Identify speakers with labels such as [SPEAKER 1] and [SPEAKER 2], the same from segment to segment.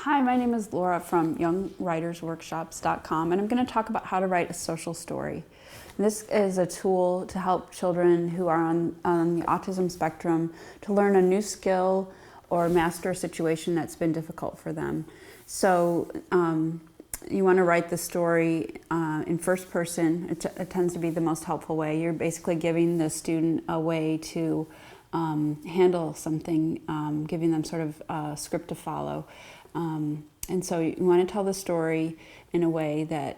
[SPEAKER 1] Hi, my name is Laura from youngwritersworkshops.com, and I'm going to talk about how to write a social story. This is a tool to help children who are on the autism spectrum to learn a new skill or master a situation that's been difficult for them. So you want to write the story in first person. It tends to be the most helpful way. You're basically giving the student a way to handle something, giving them sort of a script to follow. And so you want to tell the story in a way that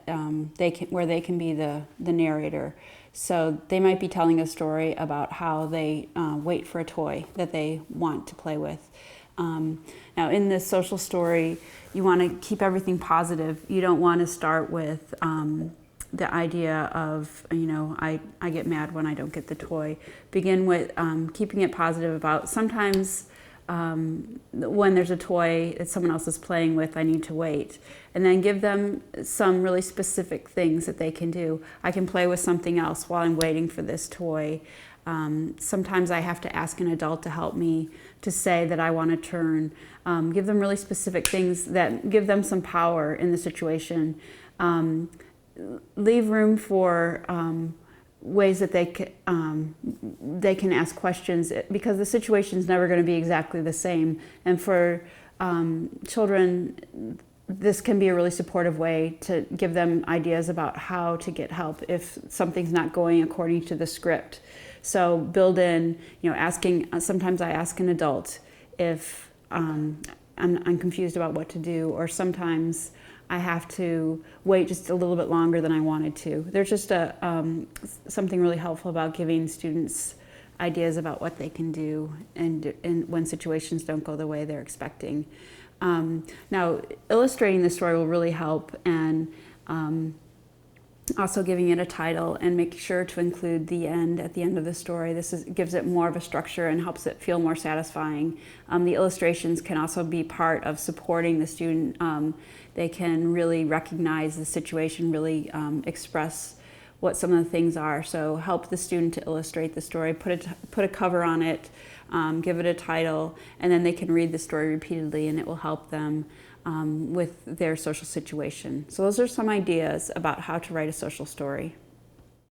[SPEAKER 1] where they can be the narrator. So they might be telling a story about how they wait for a toy that they want to play with. Now in this social story, you want to keep everything positive. You don't want to start with the idea of, I get mad when I don't get the toy. Begin with keeping it positive about sometimes when there's a toy that someone else is playing with, I need to wait. And then give them some really specific things that they can do. I can play with something else while I'm waiting for this toy. Sometimes I have to ask an adult to help me to say that I want to turn. Give them really specific things that give them some power in the situation. Leave room for ways that they can ask questions, because the situation is never going to be exactly the same. And for children, this can be a really supportive way to give them ideas about how to get help if something's not going according to the script. So build in, asking. Sometimes I ask an adult if I'm confused about what to do, or sometimes I have to wait just a little bit longer than I wanted to. There's just something really helpful about giving students ideas about what they can do and when situations don't go the way they're expecting. Now, illustrating the story will really help, and also giving it a title, and make sure to include the end at the end of the story. This gives it more of a structure and helps it feel more satisfying. The illustrations can also be part of supporting the student. They can really recognize the situation, really express what some of the things are. So help the student to illustrate the story, put a cover on it, give it a title, and then they can read the story repeatedly, and it will help them with their social situation. So those are some ideas about how to write a social story.